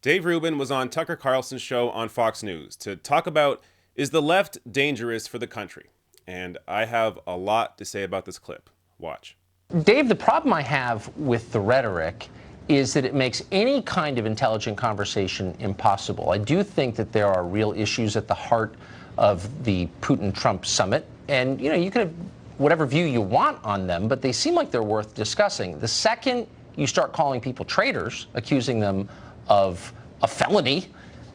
Dave Rubin was on Tucker Carlson's show on Fox News to talk about, is the left dangerous for the country? And I have a lot to say about this clip. Watch. Dave, the problem I have with the rhetoric is that it makes any kind of intelligent conversation impossible. I do think that there are real issues at the heart of the Putin-Trump summit. And, you can have whatever view you want on them, but they seem like they're worth discussing. The second you start calling people traitors, accusing them of a felony,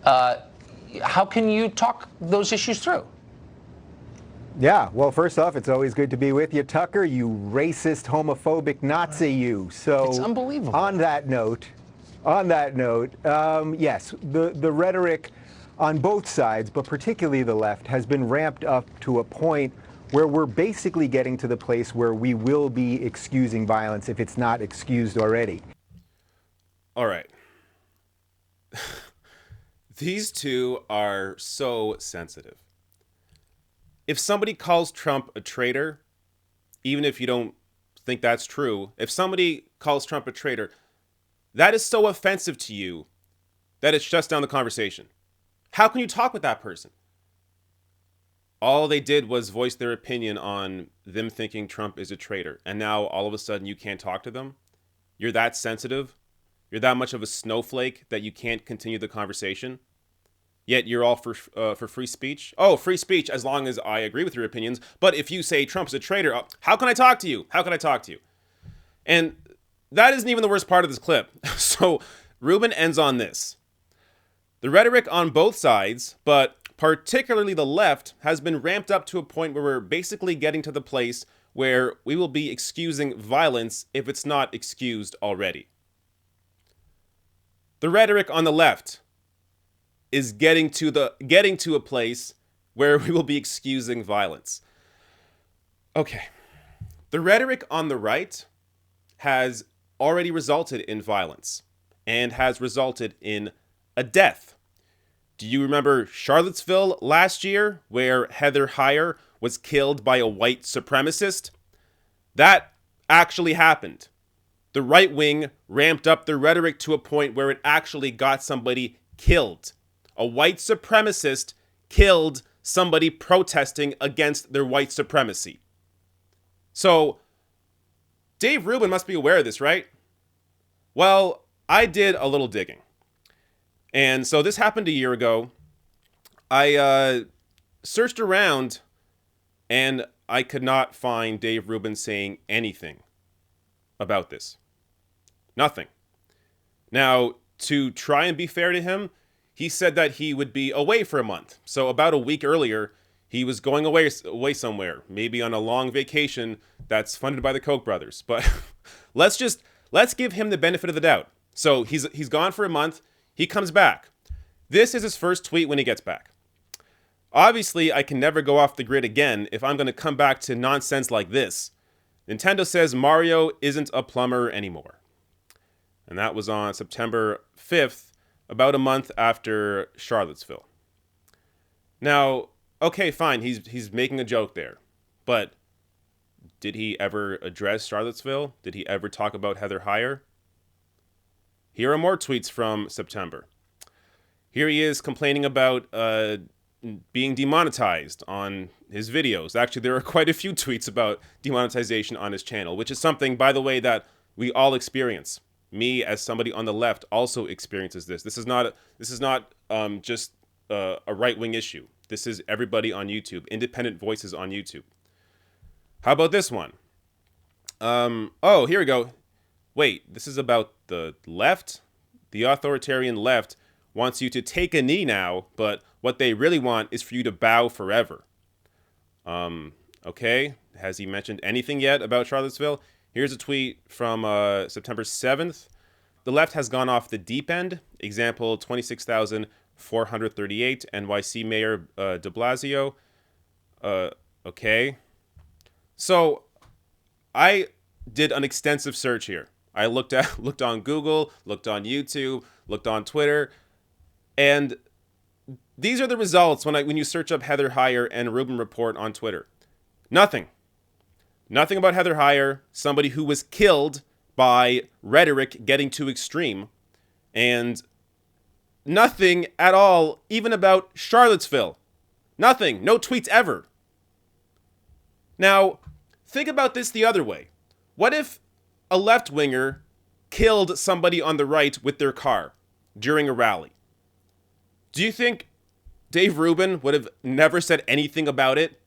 how can you talk those issues through? Yeah, well, first off, it's always good to be with you, Tucker, you racist, homophobic Nazi, you. So it's unbelievable. On that note, yes, the rhetoric on both sides, but particularly the left, has been ramped up to a point where we're basically getting to the place where we will be excusing violence if it's not excused already. All right. These two are so sensitive. If somebody calls Trump a traitor, even if you don't think that's true, if somebody calls Trump a traitor, that is so offensive to you that it shuts down the conversation. How can you talk with that person? All they did was voice their opinion on them thinking Trump is a traitor. And now all of a sudden you can't talk to them? You're that sensitive? You're that much of a snowflake that you can't continue the conversation? Yet you're all for free speech? Oh, free speech as long as I agree with your opinions. But if you say Trump's a traitor, how can I talk to you? How can I talk to you? And that isn't even the worst part of this clip. So Rubin ends on this. The rhetoric on both sides, but particularly the left, has been ramped up to a point where we're basically getting to the place where we will be excusing violence if it's not excused already. The rhetoric on the left is getting to a place where we will be excusing violence. Okay. The rhetoric on the right has already resulted in violence and has resulted in a death. Do you remember Charlottesville last year, where Heather Heyer was killed by a white supremacist? That actually happened. The right wing ramped up the rhetoric to a point where it actually got somebody killed. A white supremacist killed somebody protesting against their white supremacy. So, Dave Rubin must be aware of this, right? Well, I did a little digging. And so this happened a year ago. I searched around and I could not find Dave Rubin saying anything about this. Nothing. Now, to try and be fair to him, he said that he would be away for a month. So about a week earlier, he was going away somewhere, maybe on a long vacation that's funded by the Koch brothers. But let's give him the benefit of the doubt. So he's gone for a month. He comes back. This is his first tweet when he gets back. Obviously, I can never go off the grid again if I'm going to come back to nonsense like this. Nintendo says Mario isn't a plumber anymore. And that was on September 5th, about a month after Charlottesville. Now, okay, fine, he's making a joke there. But did he ever address Charlottesville? Did he ever talk about Heather Heyer? Here are more tweets from September. Here he is complaining about being demonetized on his videos. Actually, there are quite a few tweets about demonetization on his channel, which is something, by the way, that we all experience. Me, as somebody on the left, also experiences this. This is not just a right-wing issue. This is everybody on YouTube, independent voices on YouTube. How about this one? Oh, here we go. Wait, this is about the left? The authoritarian left wants you to take a knee now, but what they really want is for you to bow forever. Okay, has he mentioned anything yet about Charlottesville? Here's a tweet from September 7th. The left has gone off the deep end. Example 26,438, NYC Mayor de Blasio. Okay. So I did an extensive search here. I looked on Google, looked on YouTube, looked on Twitter, and these are the results when you search up Heather Heyer and Rubin Report on Twitter. Nothing. Nothing about Heather Heyer, somebody who was killed by rhetoric getting too extreme. And nothing at all, even about Charlottesville. Nothing. No tweets ever. Now, think about this the other way. What if a left-winger killed somebody on the right with their car during a rally? Do you think Dave Rubin would have never said anything about it?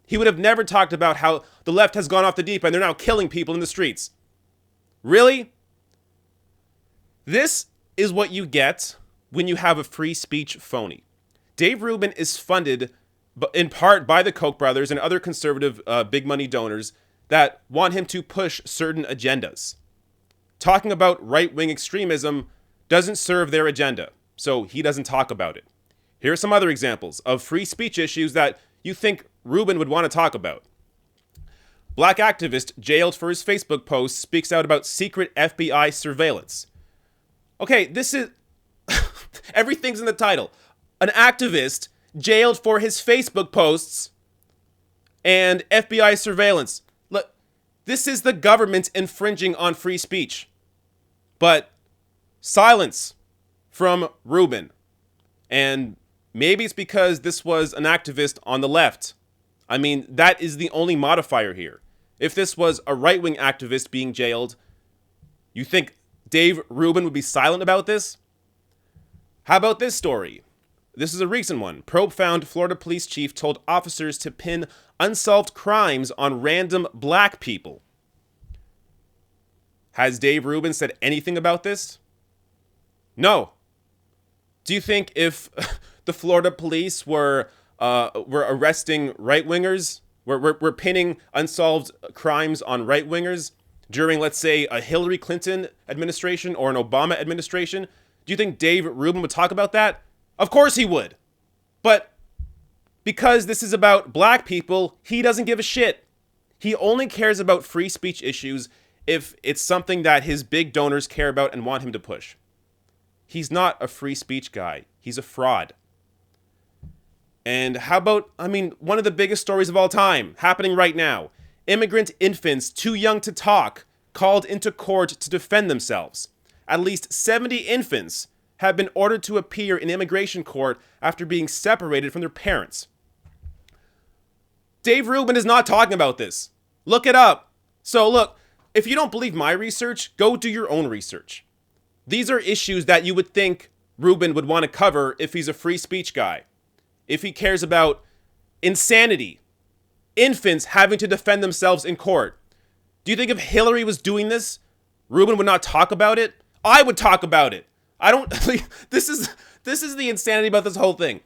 He would have never talked about how the left has gone off the deep end. They're now killing people in the streets. Really? This is what you get when you have a free speech phony. Dave Rubin is funded in part by the Koch brothers and other conservative big money donors that want him to push certain agendas. Talking about right-wing extremism doesn't serve their agenda, so he doesn't talk about it. Here are some other examples of free speech issues that you think Rubin would want to talk about. Black activist jailed for his Facebook post speaks out about secret FBI surveillance. Okay, this is... everything's in the title. An activist jailed for his Facebook posts and FBI surveillance. Look, this is the government infringing on free speech. But silence from Rubin. And maybe it's because this was an activist on the left. I mean, that is the only modifier here. If this was a right-wing activist being jailed, you think Dave Rubin would be silent about this? How about this story? This is a recent one. Probe found Florida police chief told officers to pin unsolved crimes on random black people. Has Dave Rubin said anything about this? No. Do you think if the Florida police were arresting right-wingers, were pinning unsolved crimes on right-wingers during, let's say, a Hillary Clinton administration or an Obama administration, do you think Dave Rubin would talk about that? Of course he would. But because this is about black people, he doesn't give a shit. He only cares about free speech issues if it's something that his big donors care about and want him to push. He's not a free speech guy. He's a fraud. And how about, one of the biggest stories of all time, happening right now. Immigrant infants too young to talk, called into court to defend themselves. At least 70 infants have been ordered to appear in immigration court after being separated from their parents. Dave Rubin is not talking about this. Look it up. So look, if you don't believe my research, go do your own research. These are issues that you would think Rubin would want to cover if he's a free speech guy. If he cares about insanity, infants having to defend themselves in court. Do you think if Hillary was doing this, Rubin would not talk about it? I would talk about it. I don't... This is the insanity about this whole thing.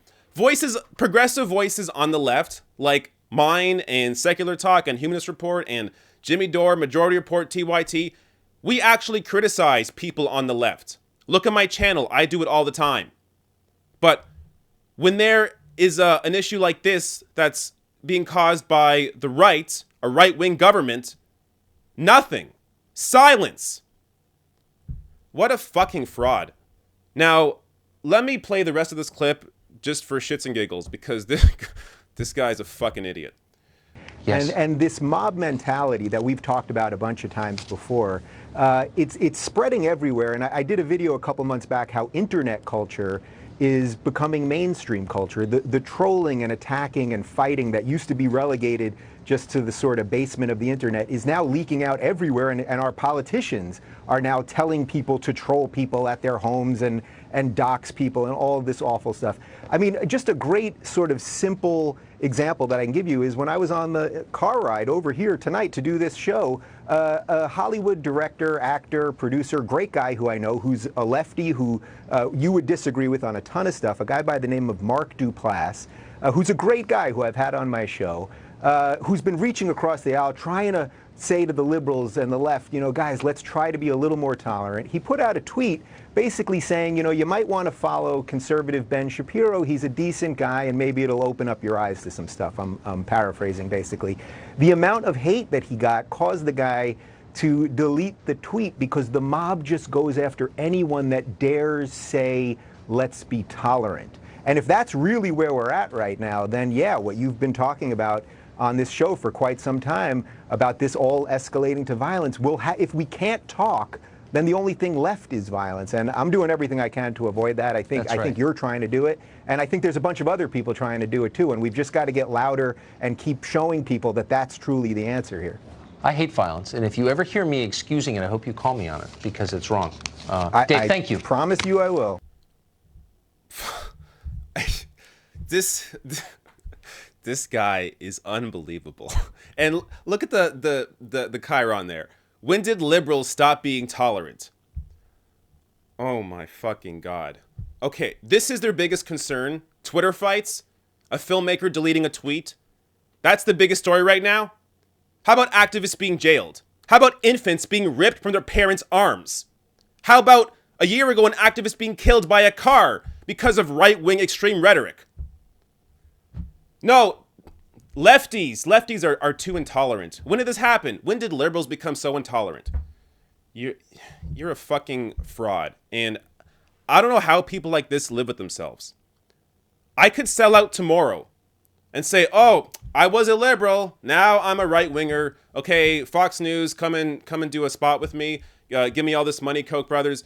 Progressive voices on the left, like mine and Secular Talk and Humanist Report and Jimmy Dore, Majority Report, TYT, we actually criticize people on the left. Look at my channel. I do it all the time. But when there is an issue like this that's being caused by the right, a right-wing government, nothing. Silence. What a fucking fraud. Now, let me play the rest of this clip just for shits and giggles, because this guy's a fucking idiot. Yes. And this mob mentality that we've talked about a bunch of times before, it's spreading everywhere. And I did a video a couple months back how internet culture is becoming mainstream culture. The trolling and attacking and fighting that used to be relegated just to the sort of basement of the internet is now leaking out everywhere, and our politicians are now telling people to troll people at their homes and dox people and all of this awful stuff. I mean, just a great sort of simple example that I can give you is when I was on the car ride over here tonight to do this show, a Hollywood director, actor, producer, great guy who I know, who's a lefty, who you would disagree with on a ton of stuff, a guy by the name of Mark Duplass, who's a great guy who I've had on my show, who's been reaching across the aisle trying to say to the liberals and the left, you know, guys, let's try to be a little more tolerant. He put out a tweet basically saying, you know, you might want to follow conservative Ben Shapiro. He's a decent guy, and maybe it'll open up your eyes to some stuff. I'm paraphrasing, basically. The amount of hate that he got caused the guy to delete the tweet because the mob just goes after anyone that dares say, let's be tolerant. And if that's really where we're at right now, then yeah, what you've been talking about on this show for quite some time about this all escalating to violence, if we can't talk then the only thing left is violence. And I'm doing everything I can to avoid that. I think you're trying to do it. And I think there's a bunch of other people trying to do it too. And we've just got to get louder and keep showing people that that's truly the answer here. I hate violence. And if you ever hear me excusing it, I hope you call me on it because it's wrong. Dave, thank you. I promise you I will. This guy is unbelievable. And look at the chyron there. When did liberals stop being tolerant? Oh my fucking God. Okay, this is their biggest concern. Twitter fights? A filmmaker deleting a tweet? That's the biggest story right now? How about activists being jailed? How about infants being ripped from their parents' arms? How about a year ago an activist being killed by a car because of right-wing extreme rhetoric? No, lefties are too intolerant. When did this happen? When did liberals become so intolerant? You're a fucking fraud. And I don't know how people like this live with themselves. I could sell out tomorrow and say, oh, I was a liberal. Now I'm a right-winger. Okay, Fox News, come and do a spot with me. Give me all this money, Koch brothers.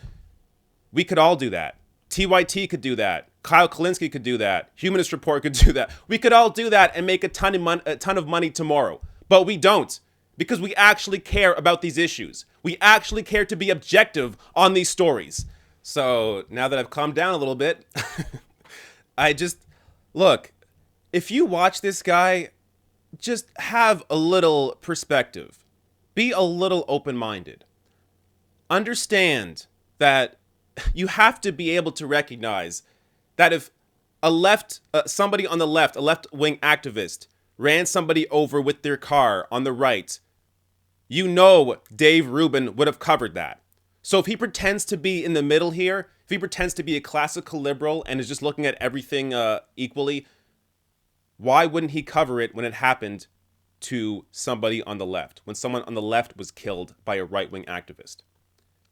We could all do that. TYT could do that. Kyle Kalinske could do that. Humanist Report could do that. We could all do that and make a ton of money tomorrow. But we don't, because we actually care about these issues. We actually care to be objective on these stories. So now that I've calmed down a little bit, look, if you watch this guy, just have a little perspective. Be a little open-minded. Understand that you have to be able to recognize that if somebody on the left, a left-wing activist, ran somebody over with their car on the right, you know Dave Rubin would have covered that. So if he pretends to be in the middle here, if he pretends to be a classical liberal and is just looking at everything equally, why wouldn't he cover it when it happened to somebody on the left? When someone on the left was killed by a right-wing activist?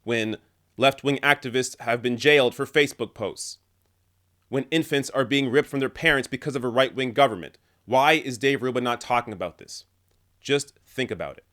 When left-wing activists have been jailed for Facebook posts? When infants are being ripped from their parents because of a right-wing government? Why is Dave Rubin not talking about this? Just think about it.